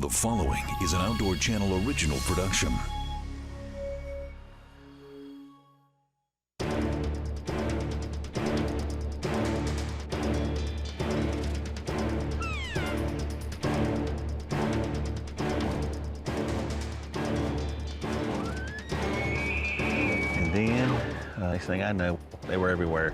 The following is an Outdoor Channel original production. And then, next thing I know, they were everywhere.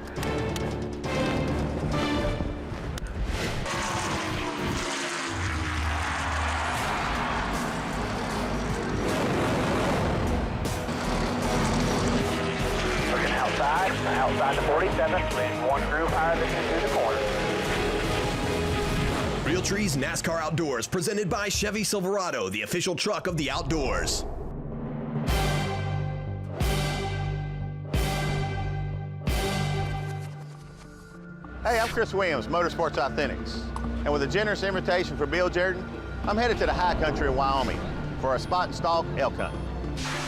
Outside the 47, ran one groove higher than you through the corner. Realtree's NASCAR Outdoors, presented by Chevy Silverado, the official truck of the outdoors. Hey, I'm Chris Williams, Motorsports Authentics. And with a generous invitation for Bill Jordan, I'm headed to the high country of Wyoming for a spot and stalk elk hunt.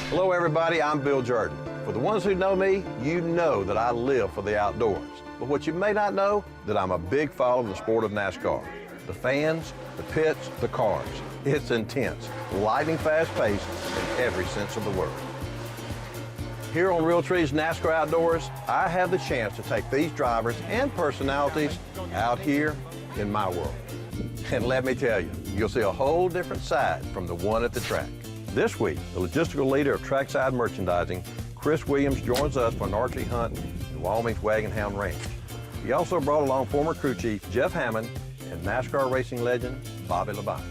Hello everybody, I'm Bill Jordan. For the ones who know me, you know that I live for the outdoors. But what you may not know, that I'm a big follower of the sport of NASCAR. The fans, the pits, the cars. It's intense, lightning fast paced in every sense of the word. Here on Realtree's NASCAR Outdoors, I have the chance to take these drivers and personalities out here in my world. And let me tell you, you'll see a whole different side from the one at the track. This week, the logistical leader of trackside merchandising, Chris Williams, joins us for an archery hunt in Wyoming's Wagon Hound Range. He also brought along former crew chief Jeff Hammond and NASCAR racing legend Bobby Labonte.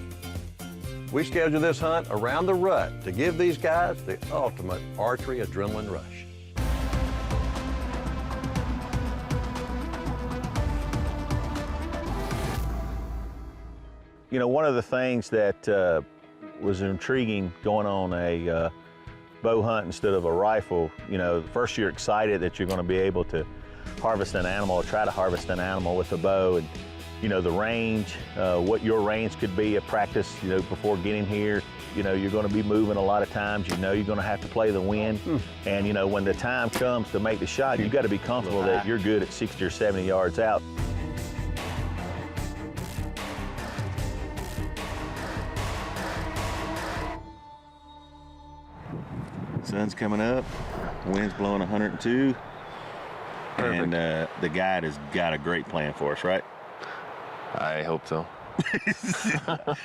We scheduled this hunt around the rut to give these guys the ultimate archery adrenaline rush. You know, one of the things that was intriguing going on a bow hunt instead of a rifle, you know, first you're excited that you're going to be able to harvest an animal or try to harvest an animal with a bow, and you know, the range, what your range could be at practice, you know, before getting here. You know, you're going to be moving a lot of times. You know, you're going to have to play the wind. And you know, when the time comes to make the shot, you've got to be comfortable that you're good at 60 or 70 yards out. Sun's coming up, wind's blowing 102, and the guide has got a great plan for us, right? I hope so.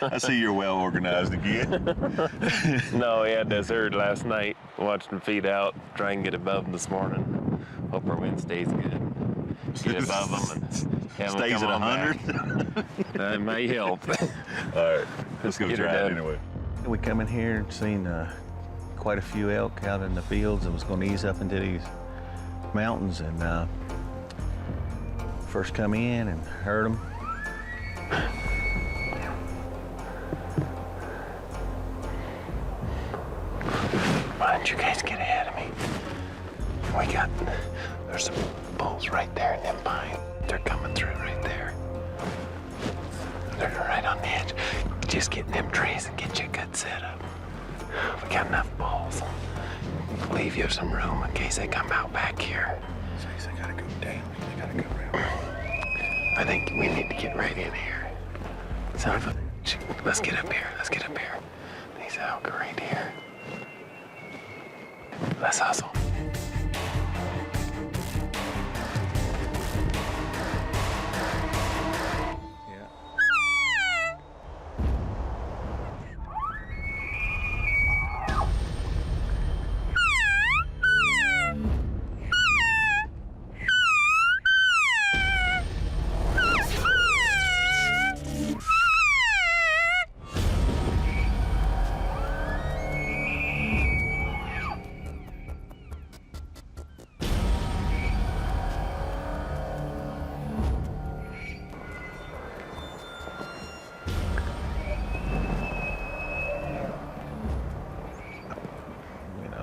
I see you're well organized again. No, he had this herd last night. Watched him feed out, try and get above them this morning. Hope our wind stays good. Get above them and have them Stays come at on 100? back. That may help. All right, let's go Get her try it done. anyway. We come in here and seen quite a few elk out in the fields and was going to ease up into these mountains, and first come in and heard them. Why don't you guys get ahead of me? There's some bulls right there in them pines. They're coming through right there. They're right on the edge. Just get in them trees and get you a good setup. We got enough balls. Leave you some room in case they come out back here. So they gotta go down. They gotta go around. I think we need to get right in here. So let's get up here. Let's get up here. These elk are right here. Let's hustle.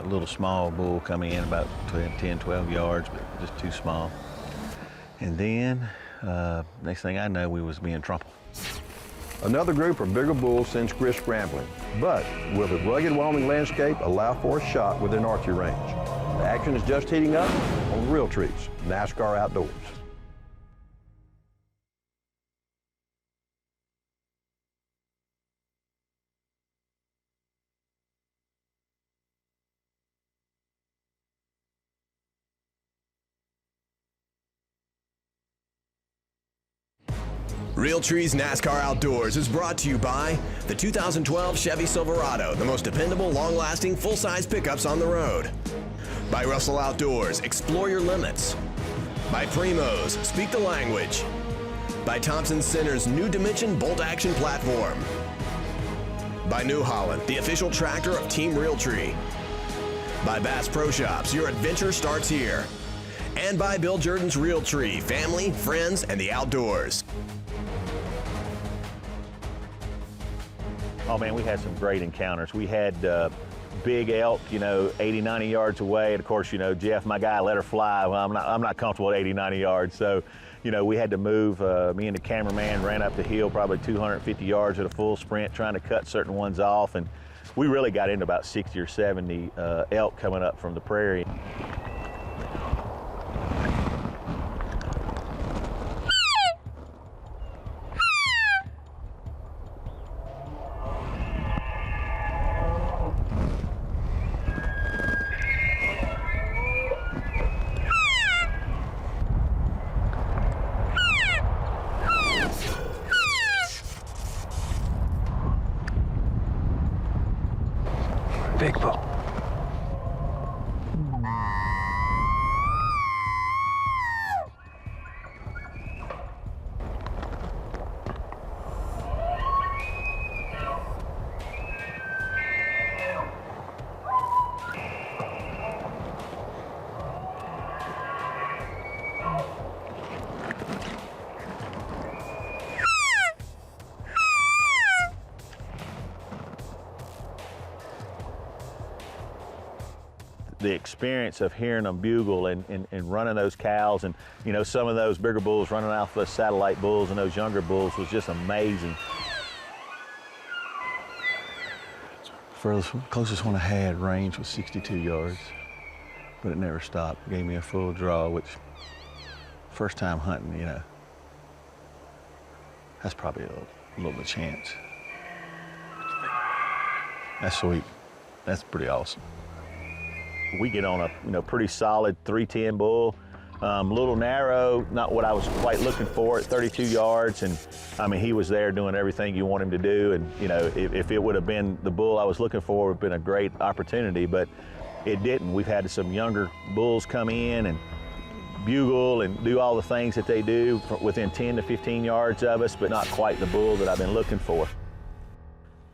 Little small bull coming in about 10, 12 yards, but just too small. And then, next thing I know, we was being trampled. Another group of bigger bulls sends Chris scrambling, but will the rugged Wyoming landscape allow for a shot with an archery range? The action is just heating up on Realtree's NASCAR Outdoors. Realtree's NASCAR Outdoors is brought to you by the 2012 Chevy Silverado, the most dependable, long-lasting, full-size pickups on the road. By Russell Outdoors, explore your limits. By Primo's, speak the language. By Thompson Center's New Dimension bolt-action platform. By New Holland, the official tractor of Team Realtree. By Bass Pro Shops, your adventure starts here. And by Bill Jordan's Realtree, family, friends, and the outdoors. Oh man, we had some great encounters. We had big elk, 80, 90 yards away. And of course, Jeff, my guy, let her fly. Well, I'm not comfortable at 80, 90 yards. So, we had to move. Me and the cameraman ran up the hill probably 250 yards at a full sprint, trying to cut certain ones off. And we really got into about 60 or 70 elk coming up from the prairie. Big bull. The experience of hearing them bugle and running those cows, and some of those bigger bulls running off those satellite bulls and those younger bulls was just amazing. Closest one I had range was 62 yards, but it never stopped. Gave me a full draw, which first time hunting, that's probably a little bit of chance. That's sweet. That's pretty awesome. We get on a pretty solid 310 bull, little narrow, not what I was quite looking for at 32 yards. And I mean, he was there doing everything you want him to do. And if it would have been the bull I was looking for, it would have been a great opportunity, but it didn't. We've had some younger bulls come in and bugle and do all the things that they do within 10 to 15 yards of us, but not quite the bull that I've been looking for.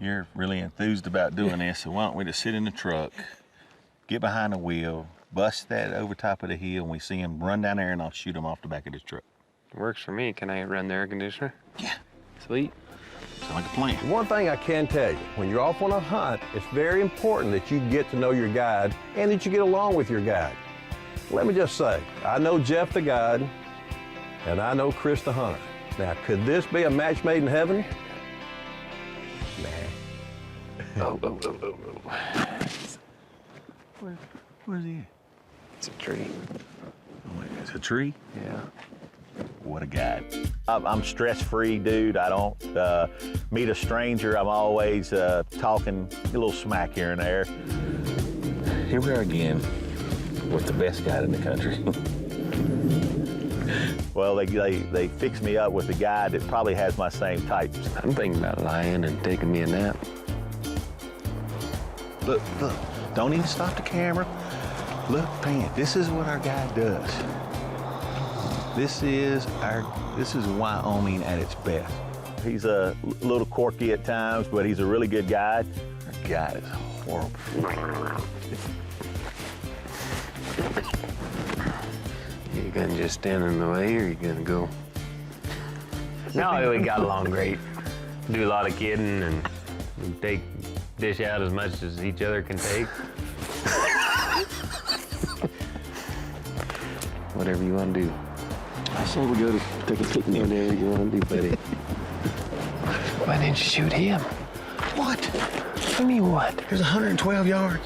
You're really enthused about doing this, so why don't we just sit in the truck, get behind the wheel, bust that over top of the hill, and we see him run down there, and I'll shoot him off the back of this truck. Works for me. Can I run the air conditioner? Yeah. Sweet. Sounds like a plan. One thing I can tell you, when you're off on a hunt, it's very important that you get to know your guide and that you get along with your guide. Let me just say, I know Jeff the guide, and I know Chris the hunter. Now, could this be a match made in heaven? Nah. Oh. Where's he at? It's a tree. Oh, it's a tree? Yeah. What a guy. I'm stress-free, dude. I don't meet a stranger. I'm always talking a little smack here and there. Here we are again with the best guide in the country. Well, they fixed me up with a guy that probably has my same type. I'm thinking about lying and taking me a nap. Look, don't even stop the camera. Look, Pan, this is what our guy does. This is Wyoming at its best. He's a little quirky at times, but he's a really good guide. Our guide is horrible. You gonna just stand in the way, or you gonna go? No, we got along great. Do a lot of kidding and dish out as much as each other can take. Whatever you want to do. I say we go to take a picnic. Whatever you want to do, buddy. Why didn't you shoot him? What? What do you mean what? There's 112 yards.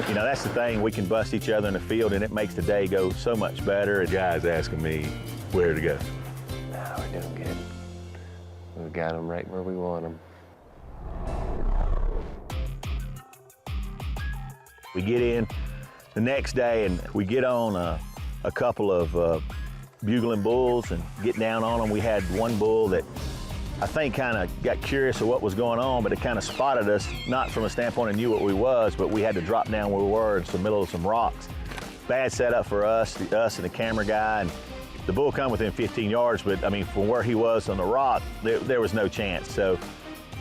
That's the thing. We can bust each other in the field, and it makes the day go so much better. A guy's asking me where to go. No, we're doing good. We got them right where we want them. We get in the next day, and we get on a couple of bugling bulls and getting down on them. We had one bull that I think kind of got curious of what was going on, but it kind of spotted us, not from a standpoint of knew what we was, but we had to drop down where we were in the middle of some rocks. Bad setup for us and the camera guy. And the bull come within 15 yards, but I mean, from where he was on the rock, there was no chance. So,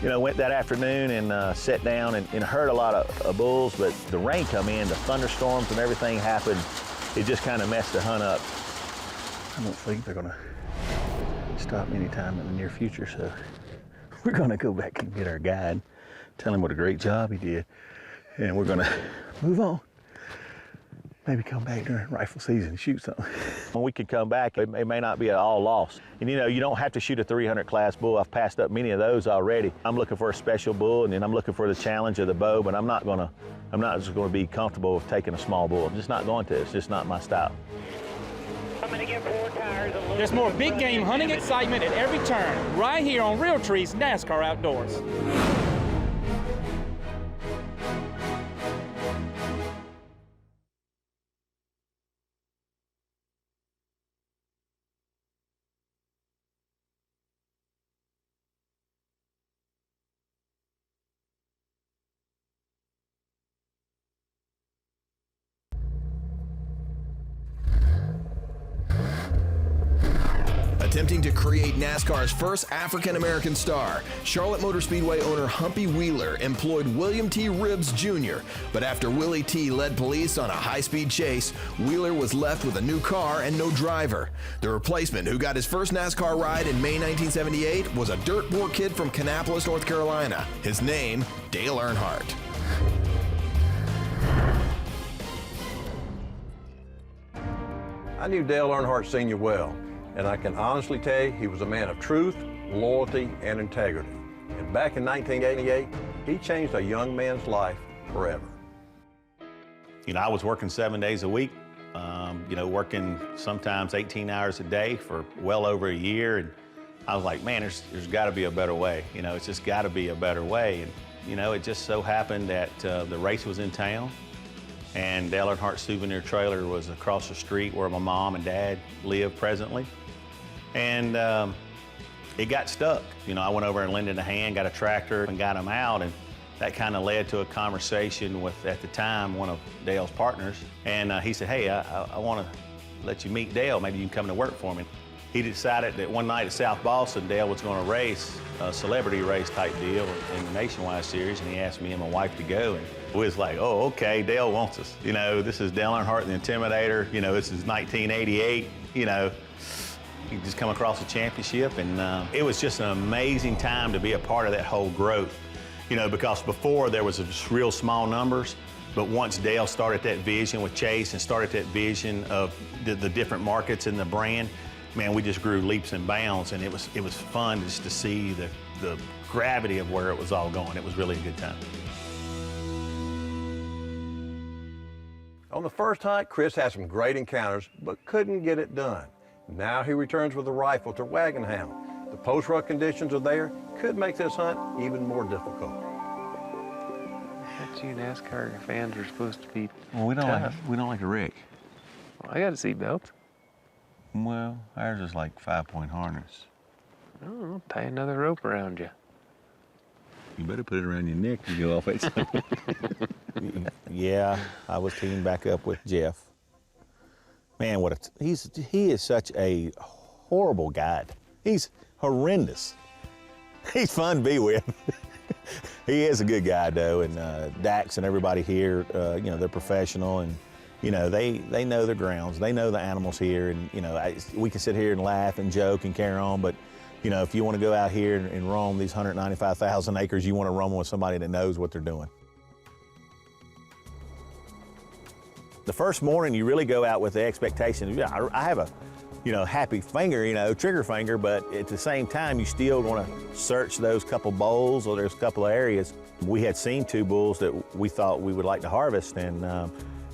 you know, went that afternoon and sat down and heard a lot of bulls, but the rain come in, the thunderstorms and everything happened. It just kind of messed the hunt up. I don't think they're gonna stop anytime in the near future, so we're gonna go back and get our guide, tell him what a great job he did, and we're gonna move on. Maybe come back during rifle season and shoot something. When we could come back, it may not be all lost. And you know, you don't have to shoot a 300 class bull. I've passed up many of those already. I'm looking for a special bull, and then I'm looking for the challenge of the bow, but I'm not just gonna be comfortable with taking a small bull. I'm just not going to. It's just not my style. There's more big game hunting excitement at every turn, right here on Realtree's NASCAR Outdoors. Attempting to create NASCAR's first African-American star, Charlotte Motor Speedway owner Humpy Wheeler employed William T. Ribbs Jr., but after Willie T. led police on a high-speed chase, Wheeler was left with a new car and no driver. The replacement, who got his first NASCAR ride in May 1978, was a dirt poor kid from Kannapolis, North Carolina. His name, Dale Earnhardt. I knew Dale Earnhardt Sr. well, and I can honestly tell you he was a man of truth, loyalty, and integrity. And back in 1988, he changed a young man's life forever. You know, I was working 7 days a week, you know, working sometimes 18 hours a day for well over a year. And I was like, man, there's got to be a better way. You know, it's just got to be a better way. And, you know, it just so happened that the race was in town, and Dale Earnhardt Souvenir Trailer was across the street where my mom and dad live presently. And it got stuck. You know, I went over and lended a hand, got a tractor, and got them out. And that kind of led to a conversation with, at the time, one of Dale's partners. And he said, hey, I want to let you meet Dale. Maybe you can come to work for me. He decided that one night at South Boston, Dale was going to race a celebrity race type deal in the Nationwide Series, and he asked me and my wife to go. And we was like, oh, okay, Dale wants us. You know, this is Dale Earnhardt, the Intimidator. You know, this is 1988, you know. You just come across a championship, and it was just an amazing time to be a part of that whole growth. You know, because before there was just real small numbers, but once Dale started that vision with Chase and started that vision of the different markets and the brand, man, we just grew leaps and bounds, and it was fun just to see the gravity of where it was all going. It was really a good time. On the first hunt, Chris had some great encounters, but couldn't get it done. Now he returns with a rifle to Wagon Hound. The post-rut conditions are there, could make this hunt even more difficult. Bet you NASCAR fans are supposed to be Well, we don't tough. like a wreck. Well, I got a seatbelt. Well, ours is like 5-point harness. Oh, tie another rope around you. You better put it around your neck and go off at Yeah, I was teamed back up with Jeff. Man, he is such a horrible guide. He's horrendous. He's fun to be with. He is a good guy though, and Dax and everybody here, you know, they're professional, and you know, they know their grounds. They know the animals here, and you know, we can sit here and laugh and joke and carry on, but you know, if you want to go out here and roam these 195,000 acres, you want to roam with somebody that knows what they're doing. The first morning, you really go out with the expectation, yeah, I have a, you know, happy finger, you know, trigger finger, but at the same time, you still want to search those couple bowls or those couple of areas. We had seen 2 bulls that we thought we would like to harvest, and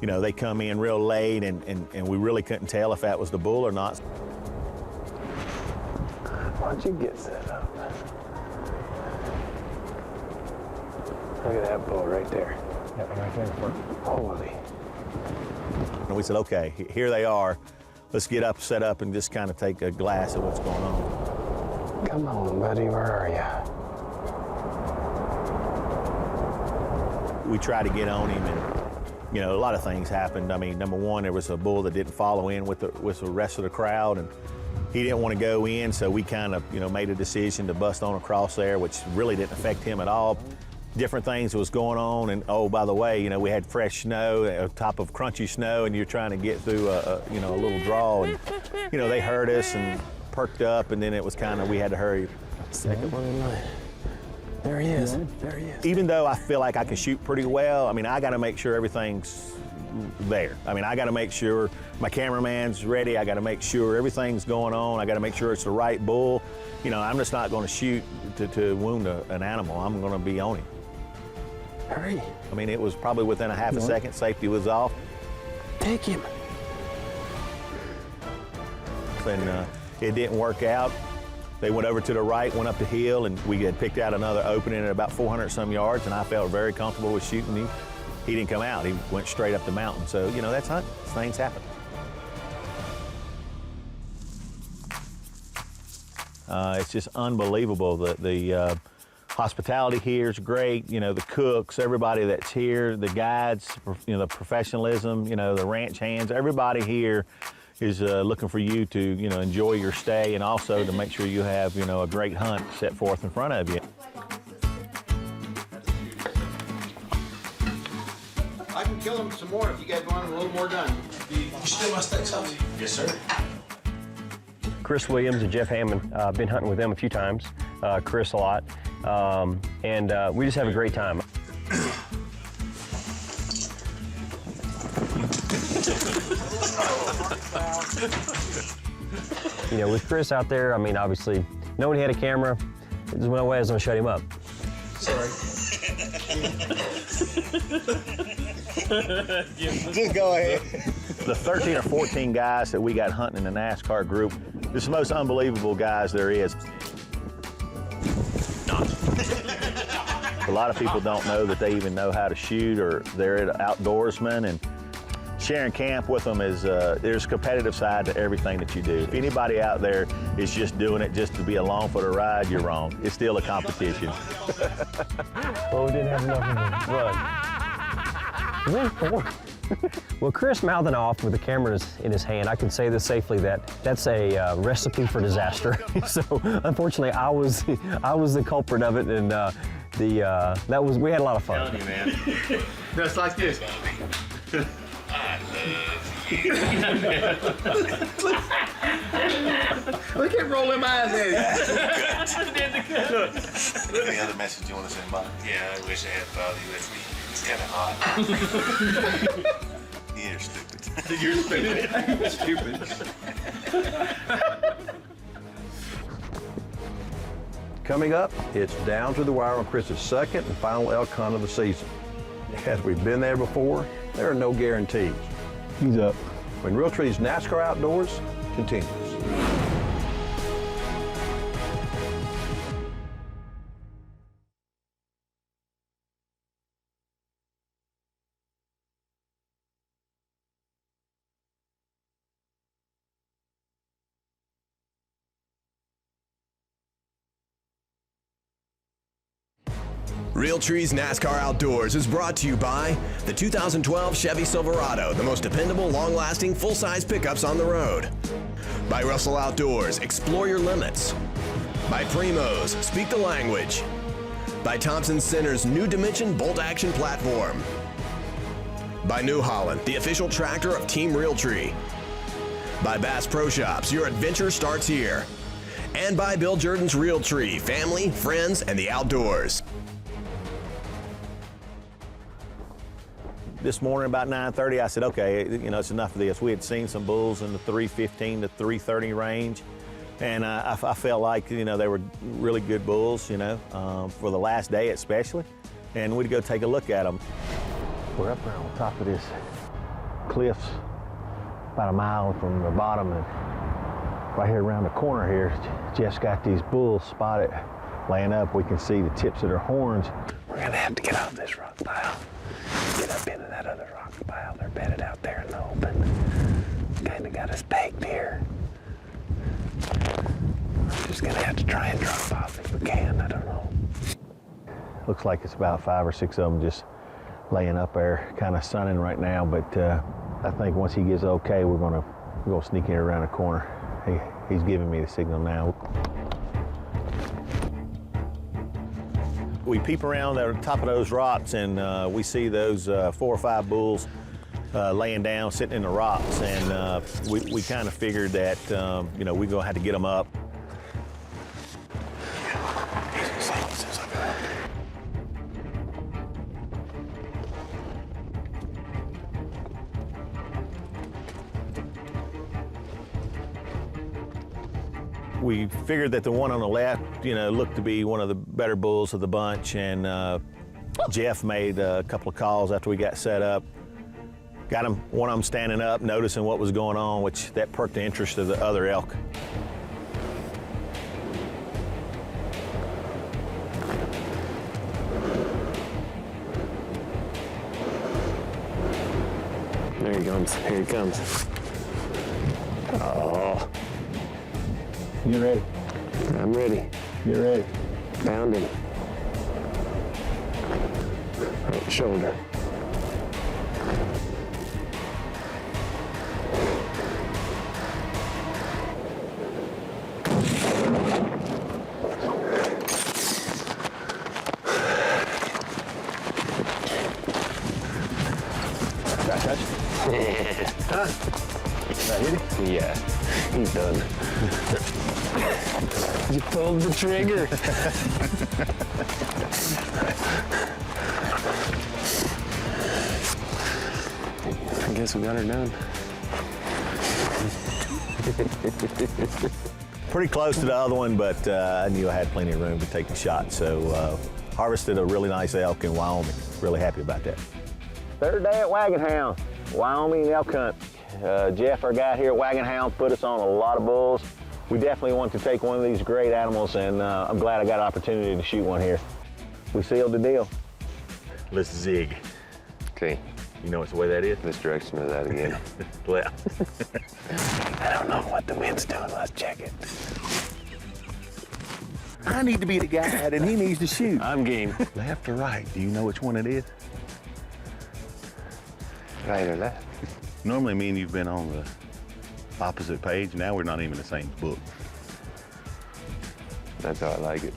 you know, they come in real late, and we really couldn't tell if that was the bull or not. Why don't you get set up? Look at that bull right there. Yeah, right there. Holy. And we said, okay, here they are. let's get up, set up, and just kind of take a glass of what's going on. Come on, buddy, where are you? We try to get on him, and you know, a lot of things happened. I mean, number one, there was a bull that didn't follow in with the rest of the crowd, and he didn't want to go in, so we kind of, you know, made a decision to bust on across there, which really didn't affect him at all. Different things was going on, and oh, by the way, you know, we had fresh snow, on top of crunchy snow, and you're trying to get through a little draw, and you know, they heard us and perked up, and then it was kind of, we had to hurry. Second one in line. There he is. There he is. Even though I feel like I can shoot pretty well, I mean, I got to make sure everything's there. I mean, I got to make sure my cameraman's ready. I got to make sure everything's going on. I got to make sure it's the right bull. You know, I'm just not going to shoot to wound an animal. I'm going to be on him. Hurry. I mean, it was probably within a half a second. Safety was off. Take him. And it didn't work out. They went over to the right, went up the hill, and we had picked out another opening at about 400 some yards, and I felt very comfortable with shooting him. He didn't come out. He went straight up the mountain. So, you know, that's hunting. Things happen. It's just unbelievable. The hospitality here is great. You know, the cooks, everybody that's here, the guides, you know, the professionalism, you know, the ranch hands, everybody here is looking for you to, you know, enjoy your stay, and also to make sure you have, you know, a great hunt set forth in front of you. I can kill them some more if you guys want a little more done. You still my steak sauce? Yes, sir. Chris Williams and Jeff Hammond. I've been hunting with them a few times, Chris a lot, and we just have a great time. You know, with Chris out there, I mean, obviously, knowing he had a camera, there's no way I was going to shut him up. Sorry. Just go ahead. The 13 or 14 guys that we got hunting in the NASCAR group, it's the most unbelievable guys there is. A lot of people don't know that they even know how to shoot, or they're outdoorsmen, and sharing camp with them is, there's a competitive side to everything that you do. If anybody out there is just doing it just to be along for the ride, you're wrong. It's still a competition. Well, we didn't have enough of a run. Well, Chris mouthing off with the camera in his hand, I can say this safely, that's a recipe for disaster. So unfortunately, I was the culprit of it, and we had a lot of fun. I'm telling you, man. Just like this. Look at rolling my eyes at Any other message you want to send by? Yeah, I wish I had followed you with me. It's kind of hot. You're stupid. You're stupid. Stupid. Coming up, it's down to the wire on Chris's second and final elk hunt of the season. As we've been there before, there are no guarantees. He's up. When Realtree's NASCAR Outdoors continues. Realtree's NASCAR Outdoors is brought to you by the 2012 Chevy Silverado, the most dependable, long-lasting, full-size pickups on the road. By Russell Outdoors, explore your limits. By Primos, speak the language. By Thompson Center's New Dimension bolt-action platform. By New Holland, the official tractor of Team Realtree. By Bass Pro Shops, your adventure starts here. And by Bill Jordan's Realtree, family, friends, and the outdoors. This morning about 9:30, I said, okay, you know, it's enough of this. We had seen some bulls in the 315 to 330 range, and I felt like, you know, they were really good bulls, you know, for the last day especially, and we'd go take a look at them. We're up there on top of this cliffs, about a mile from the bottom, and right here around the corner here, Jeff's got these bulls spotted laying up. We can see the tips of their horns. We're gonna have to get off this rock pile. Get up into that other rock pile. They're bedded out there in the open. Kinda got got us pegged here. I'm just gonna have to try and drop off if we can. I don't know. Looks like it's about 5 or 6 of them just laying up there, kind of sunning right now. But I think once he gets okay, we're gonna sneak in around the corner. He's giving me the signal now. We peep around the top of those rocks and we see those 4 or 5 bulls laying down, sitting in the rocks, and we kind of figured that you know, we're gonna have to get them up. We figured that the one on the left, you know, looked to be one of the better bulls of the bunch, and Jeff made a couple of calls after we got set up. Got him, one of them standing up, noticing what was going on, which that perked the interest of the other elk. There he comes. Here he comes. Oh. You ready? I'm ready. You're ready. Found him. Right shoulder. Got touch? Huh? Did I hit him? Yeah, he's done. You pulled the trigger. I guess we got her done. Pretty close to the other one, but I knew I had plenty of room to take the shot. So harvested a really nice elk in Wyoming. Really happy about that. Third day at Wagon Hound, Wyoming elk hunt. Jeff, our guy here at Wagon Hound, put us on a lot of bulls. We definitely want to take one of these great animals, and I'm glad I got an opportunity to shoot one here. We sealed the deal. Let's zig. Okay. You know what's the way that is? This direction or that again? Left. I don't know what the wind's doing. Let's check it. I need to be the guide, and he needs to shoot. I'm game. Left or right? Do you know which one it is? Right or left? Normally me and you've been on the opposite page. Now we're not even the same book. That's how I like it.